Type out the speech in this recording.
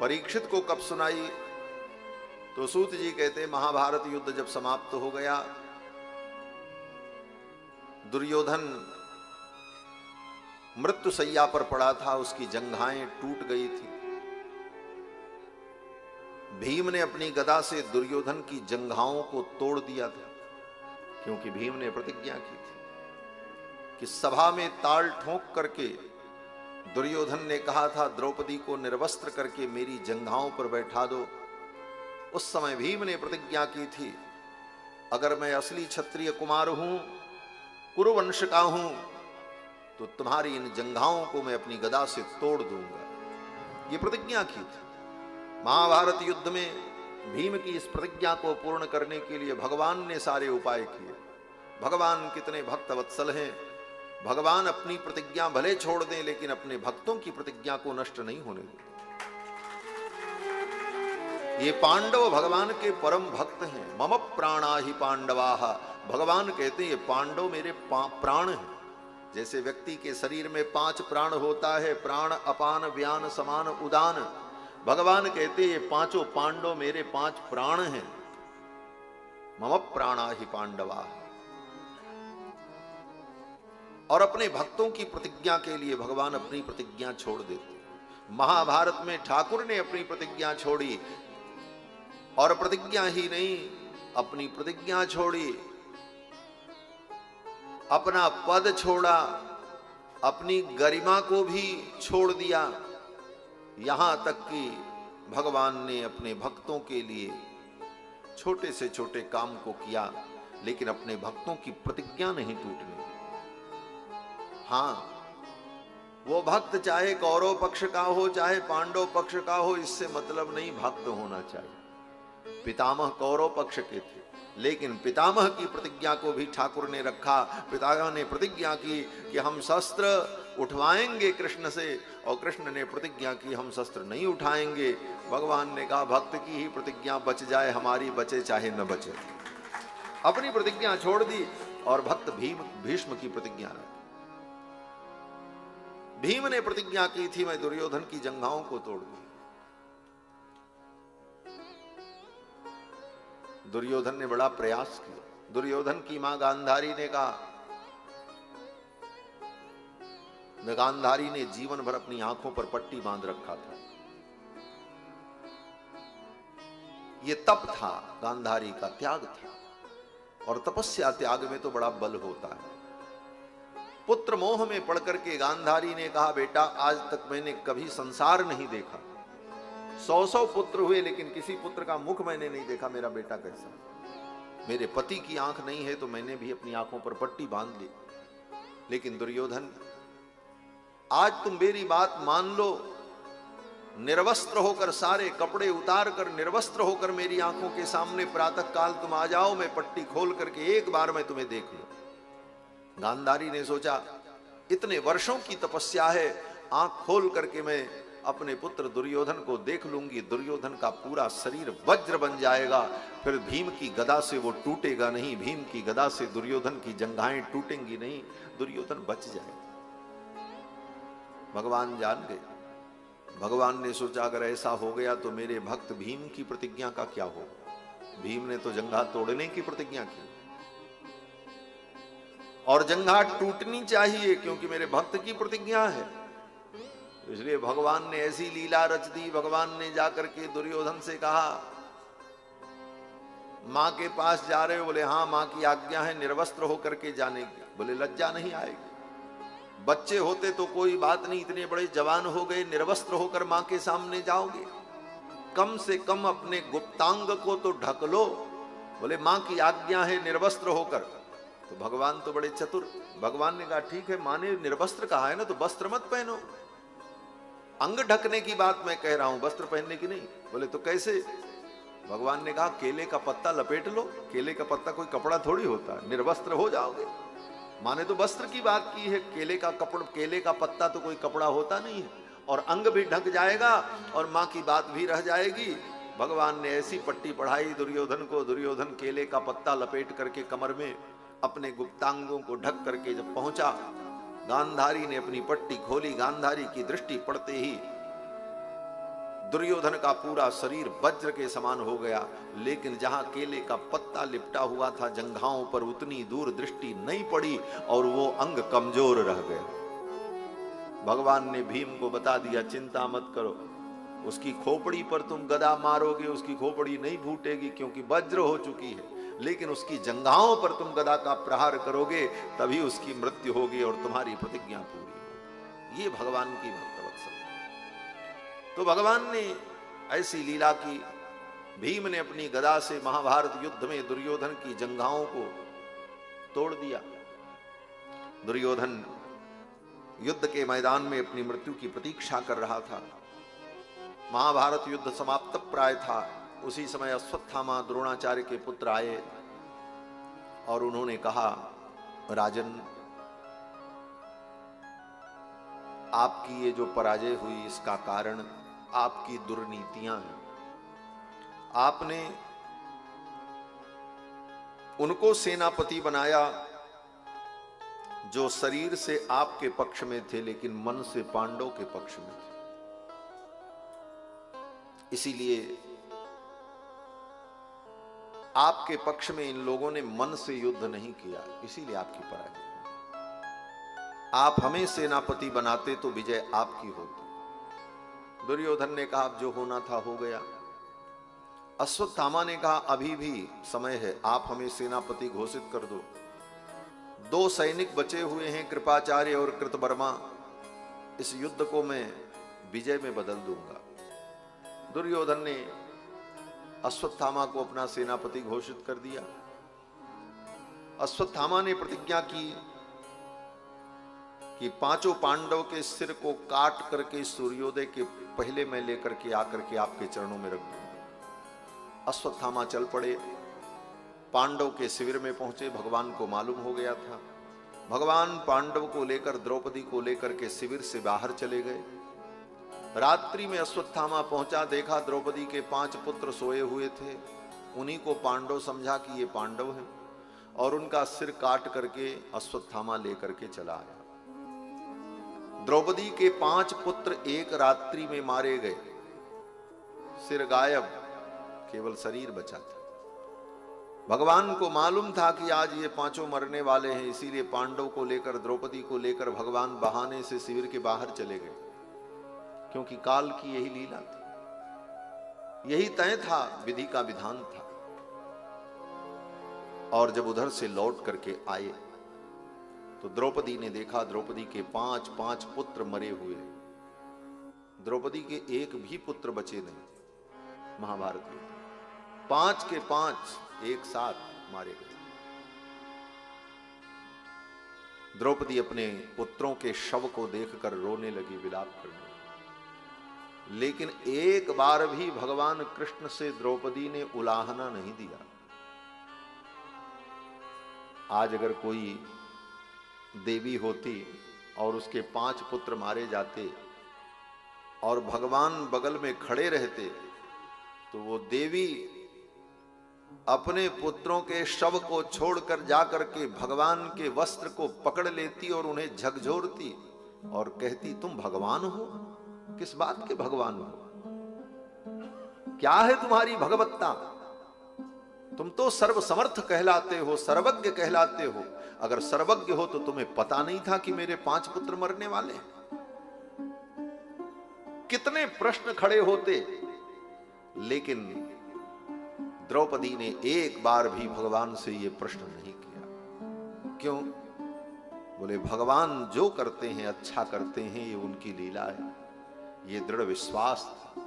परीक्षित को कब सुनाई? तो सूत जी कहते महाभारत युद्ध जब समाप्त हो गया, दुर्योधन मृत्यु शैया पर पड़ा था, उसकी जंघाएं टूट गई थी। भीम ने अपनी गदा से दुर्योधन की जंघाओं को तोड़ दिया था, क्योंकि भीम ने प्रतिज्ञा की थी कि सभा में ताल ठोंक करके दुर्योधन ने कहा था द्रौपदी को निर्वस्त्र करके मेरी जंघाओं पर बैठा दो। उस समय भीम ने प्रतिज्ञा की थी, अगर मैं असली क्षत्रिय कुमार हूं, कुरुवंश का हूं, तो तुम्हारी इन जंघाओं को मैं अपनी गदा से तोड़ दूंगा। ये प्रतिज्ञा की थी। महाभारत युद्ध में भीम की इस प्रतिज्ञा को पूर्ण करने के लिए भगवान ने सारे उपाय किए। भगवान कितने भक्तवत्सल हैं। भगवान अपनी प्रतिज्ञा भले छोड़ दें, लेकिन अपने भक्तों की प्रतिज्ञा को नष्ट नहीं होने देते। ये पांडव भगवान के परम भक्त हैं। मम प्राणा ही पांडवाः। भगवान कहते हैं ये पांडव मेरे प्राण हैं। जैसे व्यक्ति के शरीर में 5 प्राण होता है, प्राण अपान व्यान समान उदान, भगवान कहते ये पांचों पांडव मेरे 5 प्राण हैं। मम प्राणा ही पांडवा। और अपने भक्तों की प्रतिज्ञा के लिए भगवान अपनी प्रतिज्ञा छोड़ देते। महाभारत में ठाकुर ने अपनी प्रतिज्ञा छोड़ी, और प्रतिज्ञा ही नहीं, अपनी प्रतिज्ञा छोड़ी, अपना पद छोड़ा, अपनी गरिमा को भी छोड़ दिया। यहां तक कि भगवान ने अपने भक्तों के लिए छोटे से छोटे काम को किया, लेकिन अपने भक्तों की प्रतिज्ञा नहीं टूटने दी। हां, वो भक्त चाहे कौरव पक्ष का हो चाहे पांडव पक्ष का हो, इससे मतलब नहीं, भक्त होना चाहिए। पितामह कौरव पक्ष के थे, लेकिन पितामह की प्रतिज्ञा को भी ठाकुर ने रखा। पितामह ने प्रतिज्ञा की कि हम शस्त्र उठवाएंगे कृष्ण से, और कृष्ण ने प्रतिज्ञा की हम शस्त्र नहीं उठाएंगे। भगवान ने कहा भक्त की ही प्रतिज्ञा बच जाए, हमारी बचे चाहे न बचे। अपनी प्रतिज्ञा छोड़ दी और भक्त भीष्म की प्रतिज्ञा रखी। भीम ने प्रतिज्ञा की थी मैं दुर्योधन की जंघाओं को तोड़ दूं। दुर्योधन ने बड़ा प्रयास किया। दुर्योधन की मां गांधारी ने कहा, गांधारी ने जीवन भर अपनी आंखों पर पट्टी बांध रखा था। यह तप था, गांधारी का त्याग था, और तपस्या त्याग में तो बड़ा बल होता है। पुत्र मोह में पड़ करके गांधारी ने कहा बेटा आज तक मैंने कभी संसार नहीं देखा। 100 पुत्र हुए लेकिन किसी पुत्र का मुख मैंने नहीं देखा, मेरा बेटा कैसा। मेरे पति की आंख नहीं है तो मैंने भी अपनी आंखों पर पट्टी बांध ली। लेकिन दुर्योधन आज तुम मेरी बात मान लो, निर्वस्त्र होकर, सारे कपड़े उतार कर निर्वस्त्र होकर मेरी आंखों के सामने प्रातः काल तुम आ जाओ, मैं पट्टी खोल करके एक बार मैं तुम्हें देख लूं। गांधारी ने सोचा इतने वर्षों की तपस्या है, आंख खोल करके मैं अपने पुत्र दुर्योधन को देख लूंगी, दुर्योधन का पूरा शरीर वज्र बन जाएगा, फिर भीम की गदा से वो टूटेगा नहीं, भीम की गदा से दुर्योधन की जंघाएं टूटेंगी नहीं, दुर्योधन बच जाएगा। भगवान जान गए। भगवान ने सोचा अगर ऐसा हो गया तो मेरे भक्त भीम की प्रतिज्ञा का क्या होगा। भीम ने तो जंघा तोड़ने की प्रतिज्ञा की, और जंघा टूटनी चाहिए क्योंकि मेरे भक्त की प्रतिज्ञा है। इसलिए भगवान ने ऐसी लीला रच दी। भगवान ने जाकर के दुर्योधन से कहा मां के पास जा रहे हो? बोले हाँ मां की आज्ञा है निर्वस्त्र होकर के जाने की। बोले लज्जा नहीं आएगी? बच्चे होते तो कोई बात नहीं, इतने बड़े जवान हो गए, निर्वस्त्र होकर मां के सामने जाओगे? कम से कम अपने गुप्तांग को तो ढक लो। बोले मां की आज्ञा है निर्वस्त्र होकर। तो भगवान तो बड़े चतुर, भगवान ने कहा ठीक है, मां ने निर्वस्त्र कहा है ना तो वस्त्र मत पहनो। अंग ढकने की बात मैं कह रहा हूं, वस्त्र पहनने की नहीं। बोले तो कैसे? भगवान ने कहा केले का पत्ता लपेट लो। केले का पत्ता कोई कपड़ा थोड़ी होता है, निर्वस्त्र हो जाओगे। मां ने तो वस्त्र की बात की है, केले का पत्ता तो कोई कपड़ा होता नहीं है, और अंग भी ढक जाएगा और मां की बात भी रह जाएगी। भगवान ने ऐसी पट्टी पढ़ाई दुर्योधन को। दुर्योधन केले का पत्ता लपेट करके कमर में अपने गुप्तांगों को ढक करके जब पहुंचा, गांधारी ने अपनी पट्टी खोली। गांधारी की दृष्टि पड़ते ही दुर्योधन का पूरा शरीर वज्र के समान हो गया, लेकिन जहां केले का पत्ता लिपटा हुआ था जंघाओं पर उतनी दूर दृष्टि नहीं पड़ी और वो अंग कमजोर रह गए। भगवान ने भीम को बता दिया, चिंता मत करो, उसकी खोपड़ी पर तुम गदा मारोगे, उसकी खोपड़ी नहीं फूटेगी क्योंकि वज्र हो चुकी है, लेकिन उसकी जंघाओं पर तुम गदा का प्रहार करोगे तभी उसकी मृत्यु होगी और तुम्हारी प्रतिज्ञा पूरी होगी। ये भगवान की भक्तवत्सल। तो भगवान ने ऐसी लीला की, भीम ने अपनी गदा से महाभारत युद्ध में दुर्योधन की जंघाओं को तोड़ दिया। दुर्योधन युद्ध के मैदान में अपनी मृत्यु की प्रतीक्षा कर रहा था। महाभारत युद्ध समाप्त प्राय था। उसी समय अश्वत्थामा द्रोणाचार्य के पुत्र आए और उन्होंने कहा, राजन, आपकी ये जो पराजय हुई इसका कारण आपकी दुर्नीतियां हैं। आपने उनको सेनापति बनाया जो शरीर से आपके पक्ष में थे लेकिन मन से पांडव के पक्ष में थे। इसीलिए आपके पक्ष में इन लोगों ने मन से युद्ध नहीं किया, इसीलिए आपकी पराजय। आप हमें सेनापति बनाते तो विजय आपकी होती। दुर्योधन ने कहा, जो होना था हो गया। अश्वत्थामा ने कहा, अभी भी समय है, आप हमें सेनापति घोषित कर दो। 2 सैनिक बचे हुए हैं, कृपाचार्य और कृतवर्मा। इस युद्ध को मैं विजय में बदल दूंगा। दुर्योधन ने अश्वत्थामा को अपना सेनापति घोषित कर दिया। अश्वत्थामा ने प्रतिज्ञा की कि 5 पांडव के सिर को काट करके सूर्योदय के पहले मैं लेकर के आकर के आपके चरणों में रख दूंगा। अश्वत्थामा चल पड़े, पांडव के शिविर में पहुंचे। भगवान को मालूम हो गया था। भगवान पांडव को लेकर, द्रौपदी को लेकर के शिविर से बाहर चले गए। रात्रि में अश्वत्थामा पहुंचा, देखा द्रौपदी के 5 पुत्र सोए हुए थे। उन्हीं को पांडव समझा कि ये पांडव हैं और उनका सिर काट करके अश्वत्थामा लेकर के चला आया। द्रौपदी के 5 पुत्र एक रात्रि में मारे गए, सिर गायब, केवल शरीर बचा था। भगवान को मालूम था कि आज ये 5 मरने वाले हैं, इसीलिए पांडव को लेकर, द्रौपदी को लेकर भगवान बहाने से शिविर के बाहर चले गए, क्योंकि काल की यही लीला थी, यही तय था, विधि का विधान था। और जब उधर से लौट करके आए तो द्रौपदी ने देखा, द्रौपदी के 5 पुत्र मरे हुए। द्रौपदी के एक भी पुत्र बचे नहीं। महाभारत में 5 के 5 एक साथ मारे गए। द्रौपदी अपने पुत्रों के शव को देखकर रोने लगी, विलाप करने लगी। लेकिन एक बार भी भगवान कृष्ण से द्रौपदी ने उलाहना नहीं दिया। आज अगर कोई देवी होती और उसके 5 पुत्र मारे जाते और भगवान बगल में खड़े रहते, तो वो देवी अपने पुत्रों के शव को छोड़कर जाकर के भगवान के वस्त्र को पकड़ लेती और उन्हें झकझोरती और कहती, तुम भगवान हो? किस बात के भगवान हो? क्या है तुम्हारी भगवत्ता? तुम तो सर्वसमर्थ कहलाते हो, सर्वज्ञ कहलाते हो। अगर सर्वज्ञ हो तो तुम्हें पता नहीं था कि मेरे 5 पुत्र मरने वाले हैं? कितने प्रश्न खड़े होते, लेकिन द्रौपदी ने एक बार भी भगवान से यह प्रश्न नहीं किया। क्यों? बोले, भगवान जो करते हैं अच्छा करते हैं, ये उनकी लीला है। ये दृढ़ विश्वास था।